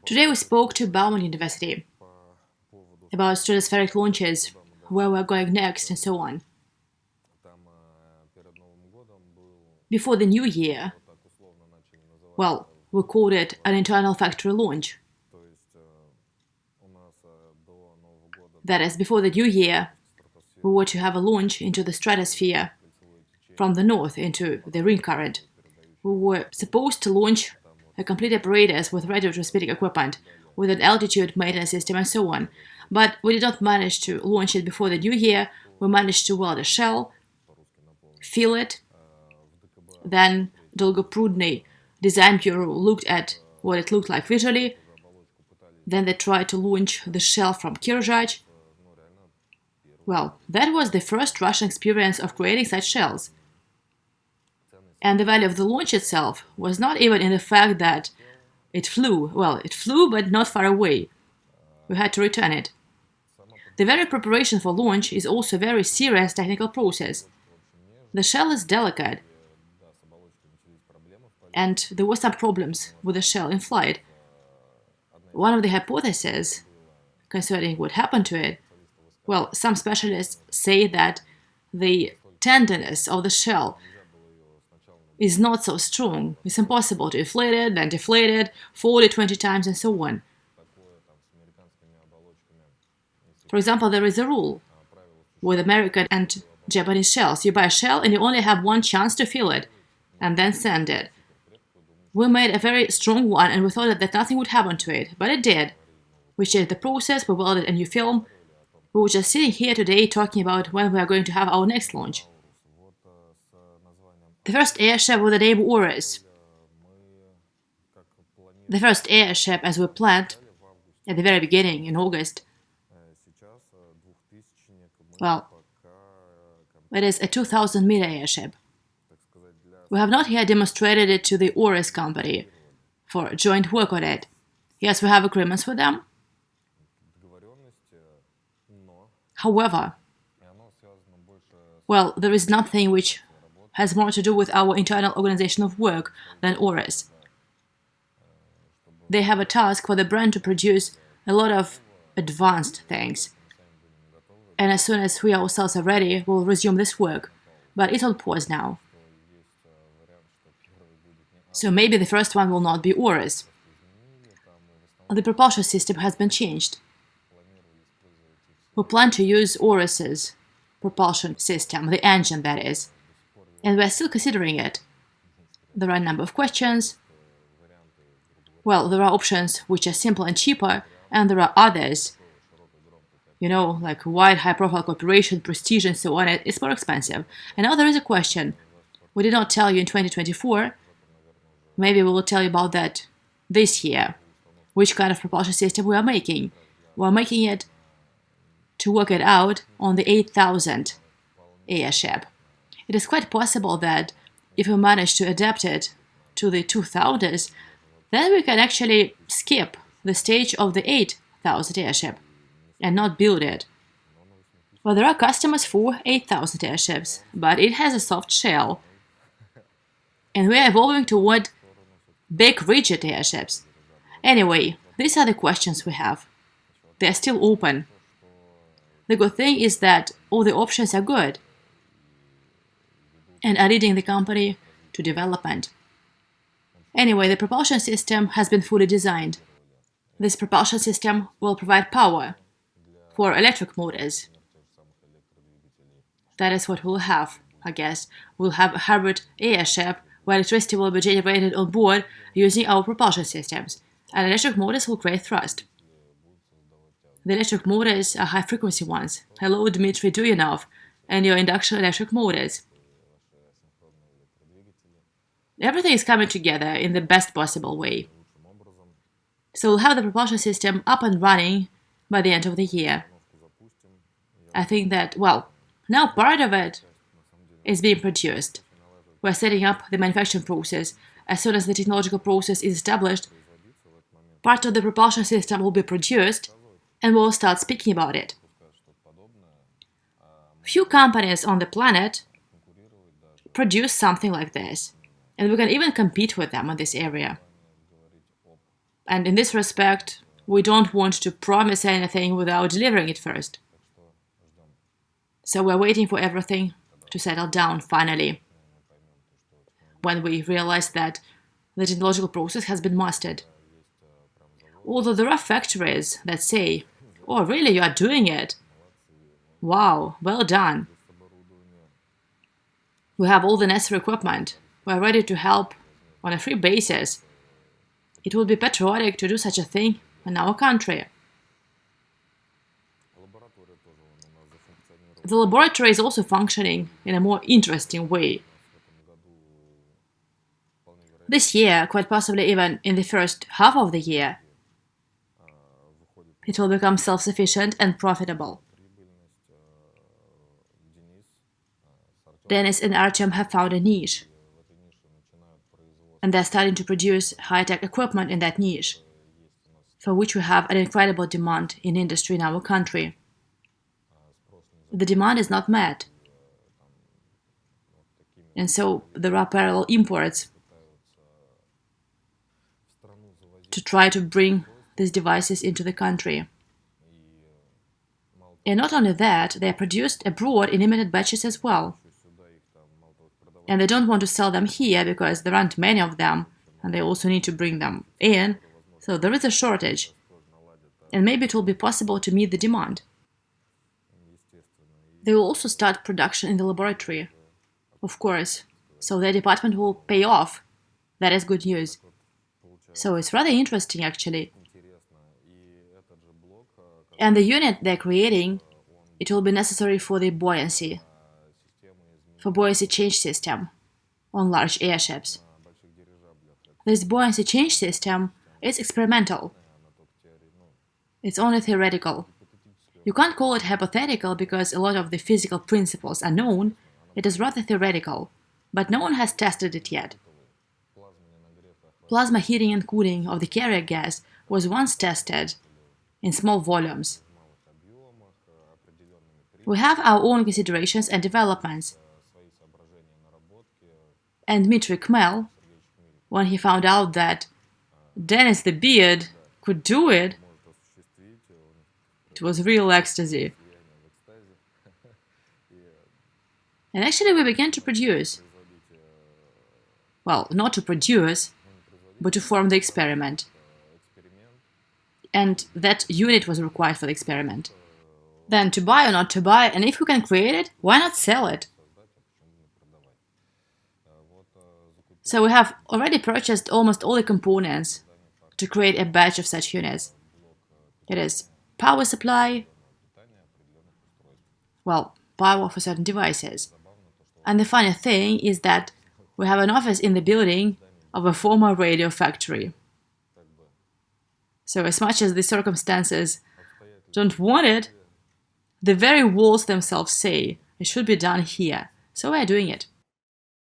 Today we spoke to Bauman University about stratospheric launches, where we're going next, and so on. Before the new year, well, we called it an internal factory launch. That is, before the new year, we were to have a launch into the stratosphere from the north into the ring current. We were supposed to launch a complete apparatus with radiotransmitting equipment, with an altitude maintenance system and so on. But we did not manage to launch it before the new year. We managed to weld a shell, fill it. Then Dolgoprudny design bureau looked at what it looked like visually. Then they tried to launch the shell from Kirzhach. Well, that was the first Russian experience of creating such shells. And the value of the launch itself was not even in the fact that it flew. Well, it flew, but not far away. We had to return it. The very preparation for launch is also a very serious technical process. The shell is delicate, and there were some problems with the shell in flight. One of the hypotheses concerning what happened to it, well, some specialists say that the tenderness of the shell is not so strong. It's impossible to inflate it, then deflate it, fold it 20 times, and so on. For example, there is a rule with American and Japanese shells. You buy a shell and you only have one chance to fill it, and then send it. We made a very strong one, and we thought that nothing would happen to it, but it did. We changed the process, we welded a new film. We were just sitting here today talking about when we are going to have our next launch. The first airship with the name AURUS. The first airship, as we planned at the very beginning in August. Well, it is a 2,000-meter airship. We have not yet demonstrated it to the AURUS company for joint work on it. Yes, we have agreements with them. However, well, there is nothing which has more to do with our internal organization of work than AURUS. They have a task for the brand to produce a lot of advanced things. And as soon as we ourselves are ready, we'll resume this work. But it's on pause now. So maybe the first one will not be AURUS. The propulsion system has been changed. We plan to use AURUS's propulsion system, the engine that is, and we're still considering it. There are a number of questions. Well, there are options which are simple and cheaper, and there are others, like wide, high-profile cooperation, prestige, and so on. It's more expensive. And now there is a question. We did not tell you in 2024. Maybe we will tell you about that this year. Which kind of propulsion system we are making? We are making it to work it out on the 8,000 airship. It is quite possible that if we manage to adapt it to the 2,000s, then we can actually skip the stage of the 8,000 airship and not build it. Well, there are customers for 8,000 airships, but it has a soft shell. And we are evolving toward big, rigid airships. Anyway, these are the questions we have. They are still open. The good thing is that all the options are good and are leading the company to development. Anyway, the propulsion system has been fully designed. This propulsion system will provide power for electric motors. That is what we'll have, I guess. We'll have a hybrid airship where electricity will be generated on board using our propulsion systems, and electric motors will create thrust. The electric motors are high-frequency ones. Hello, Dmitriy Duyunov, and your induction electric motors. Everything is coming together in the best possible way. So we'll have the propulsion system up and running by the end of the year. I think that, well, now part of it is being produced. We're setting up the manufacturing process. As soon as the technological process is established, part of the propulsion system will be produced, and we'll start speaking about it. Few companies on the planet produce something like this, and we can even compete with them in this area. And in this respect, we don't want to promise anything without delivering it first. So we're waiting for everything to settle down finally, when we realize that the technological process has been mastered. Although there are factories that say, "Oh, really, you are doing it? Wow, well done. We have all the necessary equipment. We are ready to help on a free basis. It would be patriotic to do such a thing in our country." The laboratory is also functioning in a more interesting way. This year, quite possibly even in the first half of the year, it will become self-sufficient and profitable. Denis and Artyom have found a niche, and they're starting to produce high-tech equipment in that niche, for which we have an incredible demand in industry in our country. The demand is not met, and so there are parallel imports to try to bring these devices into the country. And not only that, they are produced abroad in limited batches as well. And they don't want to sell them here because there aren't many of them, and they also need to bring them in, so there is a shortage. And maybe it will be possible to meet the demand. They will also start production in the laboratory, of course, so their department will pay off. That is good news. So it's rather interesting, actually. And the unit they're creating, it will be necessary for the buoyancy change system on large airships. This buoyancy change system is experimental. It's only theoretical. You can't call it hypothetical because a lot of the physical principles are known. It is rather theoretical, but no one has tested it yet. Plasma heating and cooling of the carrier gas was once tested in small volumes. We have our own considerations and developments. And Dmitry Khmel, when he found out that Denis the Beard could do it, it was real ecstasy. And actually we began to produce. Well, not to produce, but to form the experiment. And that unit was required for the experiment. Then to buy or not to buy, and if we can create it, why not sell it? So we have already purchased almost all the components to create a batch of such units. It is power supply, well, power for certain devices. And the funny thing is that we have an office in the building of a former radio factory. So as much as the circumstances don't want it, the very walls themselves say it should be done here, so we're doing it.